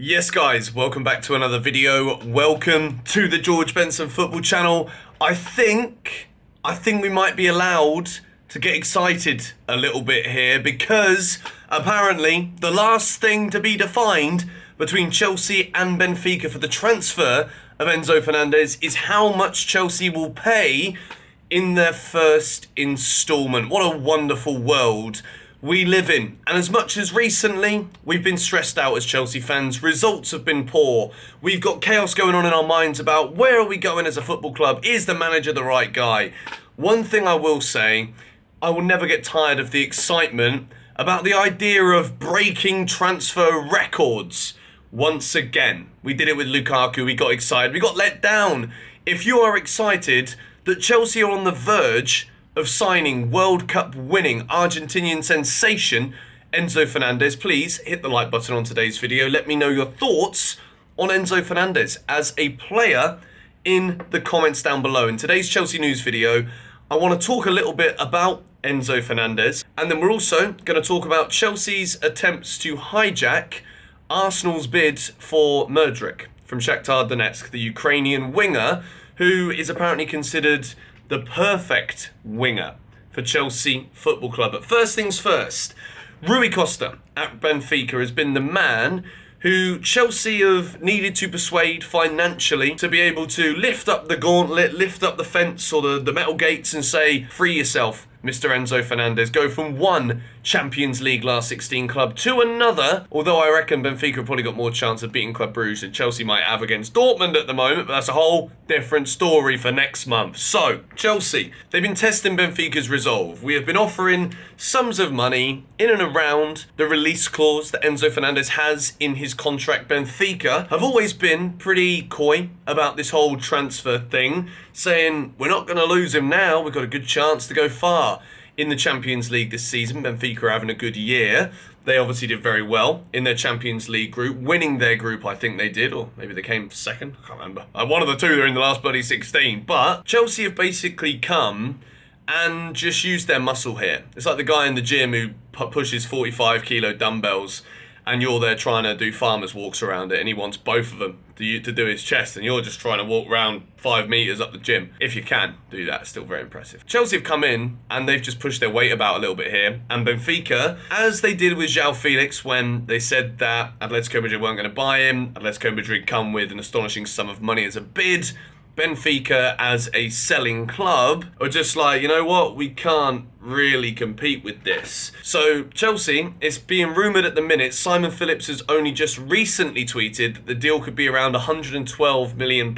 Yes guys, welcome back to another video. Welcome to the George Benson Football Channel. I think we might be allowed to get excited a little bit here because apparently the last thing to be defined between Chelsea and Benfica for the transfer of Enzo Fernandez is how much Chelsea will pay in their first instalment. What a wonderful world we live in. And as much as recently we've been stressed out as Chelsea fans, results have been poor, we've got chaos going on in our minds about where are we going as a football club, is the manager the right guy? One thing I will say, I will never get tired of the excitement about the idea of breaking transfer records. Once again, we did it with Lukaku, we got excited, we got let down. If you are excited that Chelsea are on the verge of signing World Cup winning Argentinian sensation Enzo Fernandez, please hit the like button on today's video. Let me know your thoughts on Enzo Fernandez as a player in the comments down below. In today's Chelsea news video, I want to talk a little bit about Enzo Fernandez, and then we're also going to talk about Chelsea's attempts to hijack Arsenal's bid for Murdryk from Shakhtar Donetsk, the Ukrainian winger who is apparently considered the perfect winger for Chelsea Football Club. But first things first, Rui Costa at Benfica has been the man who Chelsea have needed to persuade financially to be able to lift up the gauntlet, lift up the fence or the metal gates and say, free yourself, Mr. Enzo Fernandez. Go from one Champions League last 16 club to another, although I reckon Benfica have probably got more chance of beating Club Brugge than Chelsea might have against Dortmund at the moment, but that's a whole different story for next month. So, Chelsea, they've been testing Benfica's resolve. We have been offering sums of money in and around the release clause that Enzo Fernandez has in his contract. Benfica have always been pretty coy about this whole transfer thing, saying we're not going to lose him now, we've got a good chance to go far in the Champions League this season. Benfica are having a good year. They obviously did very well in their Champions League group, winning their group, I think they did, or maybe they came second, I can't remember. One of the two, they're in the last bloody 16. But Chelsea have basically come and just used their muscle here. It's like the guy in the gym who pushes 45 kilo dumbbells and you're there trying to do farmer's walks around it and he wants both of them to do his chest and you're just trying to walk around 5 meters up the gym. If you can do that, it's still very impressive. Chelsea have come in and they've just pushed their weight about a little bit here, and Benfica, as they did with João Felix when they said that Atletico Madrid weren't going to buy him, Atletico Madrid come with an astonishing sum of money as a bid, Benfica as a selling club are just like, you know what, we can't really compete with this. So Chelsea, it's being rumoured at the minute, Simon Phillips has only just recently tweeted that the deal could be around £112 million,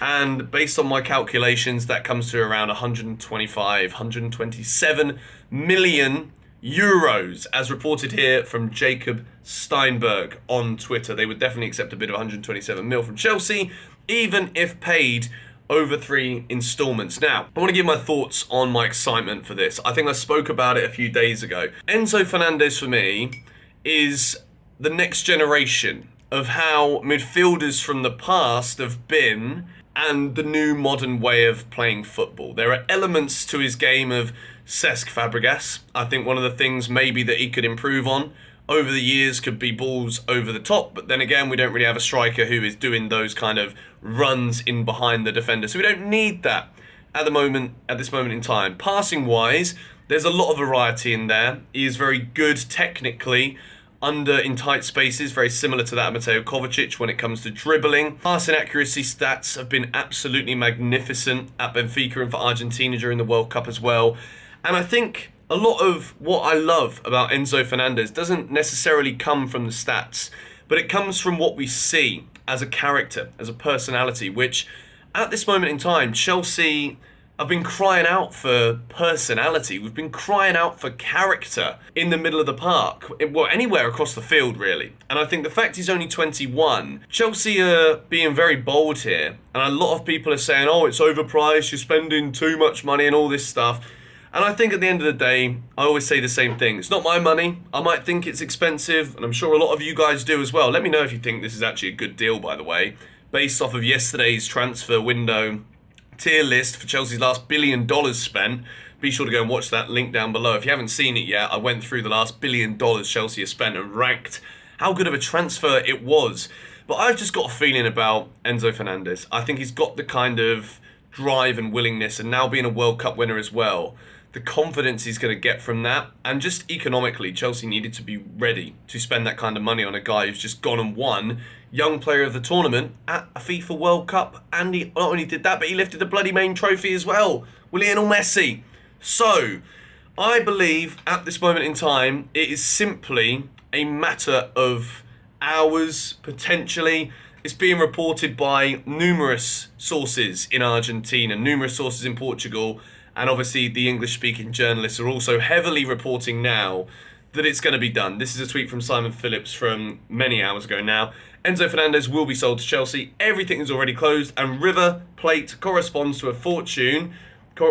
and based on my calculations that comes to around 127 million euros, as reported here from Jacob Steinberg on Twitter. They would definitely accept a bid of 127 mil from Chelsea, even if paid over 3 installments. Now, I want to give my thoughts on my excitement for this. I think I spoke about it a few days ago. Enzo Fernandez, for me, is the next generation of how midfielders from the past have been and the new modern way of playing football. There are elements to his game of Cesc Fabregas. I think one of the things maybe that he could improve on over the years could be balls over the top, but then again, we don't really have a striker who is doing those kind of runs in behind the defender, so we don't need that at this moment in time. Passing wise, there's a lot of variety in there. He is very good technically in tight spaces, very similar to that of Mateo Kovacic when it comes to dribbling. Passing accuracy stats have been absolutely magnificent at Benfica and for Argentina during the World Cup as well. And I think a lot of what I love about Enzo Fernandez doesn't necessarily come from the stats, but it comes from what we see as a character, as a personality, which at this moment in time, Chelsea have been crying out for personality. We've been crying out for character in the middle of the park, well, anywhere across the field, really. And I think the fact he's only 21, Chelsea are being very bold here. And a lot of people are saying, oh, it's overpriced, you're spending too much money and all this stuff. And I think at the end of the day, I always say the same thing. It's not my money. I might think it's expensive, and I'm sure a lot of you guys do as well. Let me know if you think this is actually a good deal, by the way. Based off of yesterday's transfer window tier list for Chelsea's last $1 billion spent, be sure to go and watch that link down below. If you haven't seen it yet, I went through the last $1 billion Chelsea has spent and ranked how good of a transfer it was. But I've just got a feeling about Enzo Fernandez. I think he's got the kind of drive and willingness, and now being a World Cup winner as well, the confidence he's going to get from that. And just economically, Chelsea needed to be ready to spend that kind of money on a guy who's just gone and won Young Player of the Tournament at a FIFA World Cup. And he not only did that, but he lifted the bloody main trophy as well with Lionel Messi. So I believe at this moment in time, it is simply a matter of hours, potentially. It's being reported by numerous sources in Argentina, numerous sources in Portugal, and obviously the English-speaking journalists are also heavily reporting now that it's going to be done. This is a tweet from Simon Phillips from many hours ago now. Enzo Fernandez will be sold to Chelsea. Everything is already closed, and River Plate corresponds to a fortune.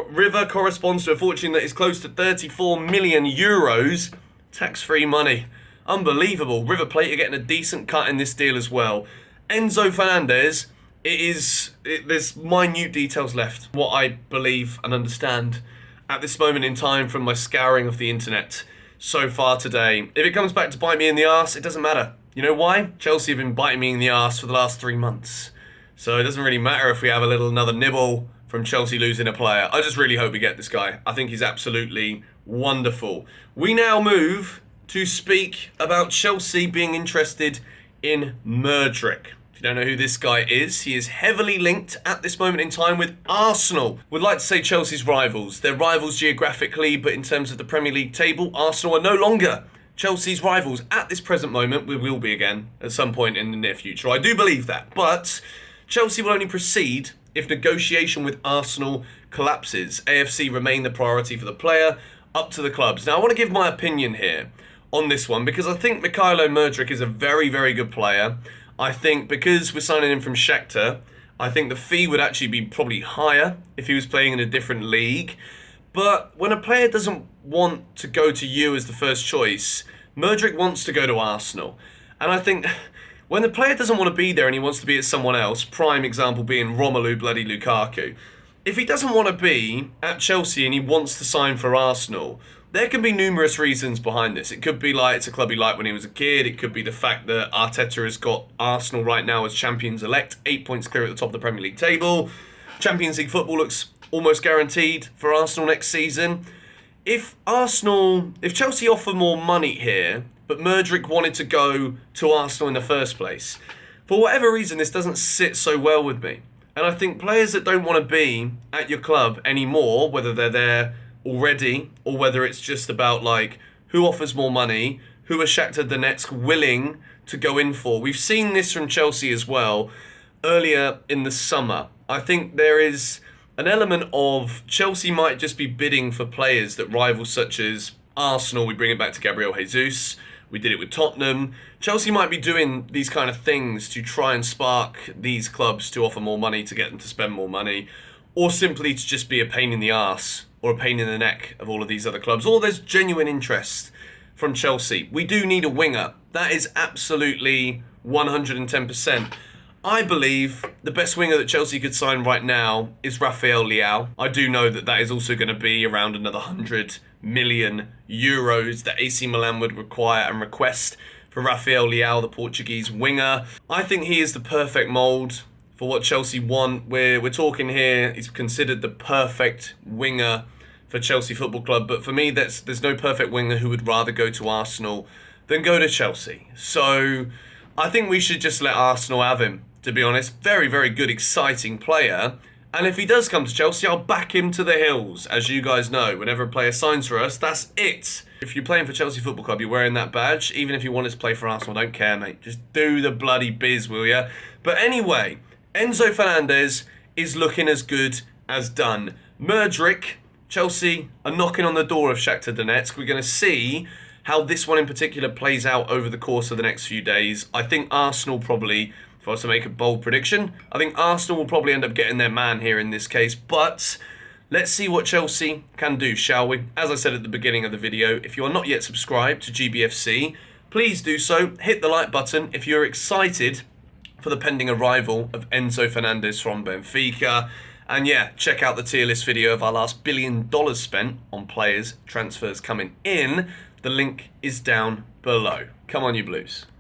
River corresponds to a fortune that is close to 34 million euros, tax-free money. Unbelievable. River Plate are getting a decent cut in this deal as well. Enzo Fernandez, there's minute details left. What I believe and understand at this moment in time from my scouring of the internet so far today. If it comes back to bite me in the arse, it doesn't matter. You know why? Chelsea have been biting me in the arse for the last 3 months. So it doesn't really matter if we have another nibble from Chelsea losing a player. I just really hope we get this guy. I think he's absolutely wonderful. We now move to speak about Chelsea being interested in Murdryk. If you don't know who this guy is, he is heavily linked at this moment in time with Arsenal. We'd like to say Chelsea's rivals. They're rivals geographically, but in terms of the Premier League table, Arsenal are no longer Chelsea's rivals at this present moment. We will be again at some point in the near future. I do believe that. But Chelsea will only proceed if negotiation with Arsenal collapses. AFC remain the priority for the player, up to the clubs. Now, I want to give my opinion here on this one because I think Mykhailo Murdryk is a very, very good player. I think because we're signing him from Shakhtar, I think the fee would actually be probably higher if he was playing in a different league. But when a player doesn't want to go to you as the first choice, Murdryk wants to go to Arsenal. And I think when the player doesn't want to be there and he wants to be at someone else, prime example being Romelu bloody Lukaku, if he doesn't want to be at Chelsea and he wants to sign for Arsenal, there can be numerous reasons behind this. It could be like it's a club he liked when he was a kid. It could be the fact that Arteta has got Arsenal right now as champions-elect, 8 points clear at the top of the Premier League table. Champions League football looks almost guaranteed for Arsenal next season. If Chelsea offer more money here, but Murdryk wanted to go to Arsenal in the first place, for whatever reason, this doesn't sit so well with me. And I think players that don't want to be at your club anymore, whether they're there already or whether it's just about like who offers more money, who are Shakhtar Donetsk willing to go in for. We've seen this from Chelsea as well earlier in the summer. I think there is an element of Chelsea might just be bidding for players that rivals such as Arsenal. We bring it back to Gabriel Jesus. We did it with Tottenham. Chelsea might be doing these kind of things to try and spark these clubs to offer more money, to get them to spend more money, or simply to just be a pain in the arse or a pain in the neck of all of these other clubs. Or there's genuine interest from Chelsea. We do need a winger. That is absolutely 110%. I believe the best winger that Chelsea could sign right now is Rafael Leao. I do know that that is also going to be around another 100 million euros that AC Milan would require and request for Rafael Leao, the Portuguese winger. I think he is the perfect mould for what Chelsea want. We're talking here, he's considered the perfect winger for Chelsea Football Club. But for me, there's no perfect winger who would rather go to Arsenal than go to Chelsea. So I think we should just let Arsenal have him, to be honest. Very, very good, exciting player. And if he does come to Chelsea, I'll back him to the hills. As you guys know, whenever a player signs for us, that's it. If you're playing for Chelsea Football Club, you're wearing that badge. Even if you wanted to play for Arsenal, don't care, mate. Just do the bloody biz, will ya? But anyway, Enzo Fernandez is looking as good as done. Murdryk, Chelsea are knocking on the door of Shakhtar Donetsk. We're going to see how this one in particular plays out over the course of the next few days. I think Arsenal probably, if I was to make a bold prediction, I think Arsenal will probably end up getting their man here in this case. But let's see what Chelsea can do, shall we? As I said at the beginning of the video, if you are not yet subscribed to GBFC, please do so. Hit the like button if you're excited for the pending arrival of Enzo Fernandez from Benfica. And yeah, check out the tier list video of our last $1 billion spent on players, transfers coming in. The link is down below. Come on, you Blues.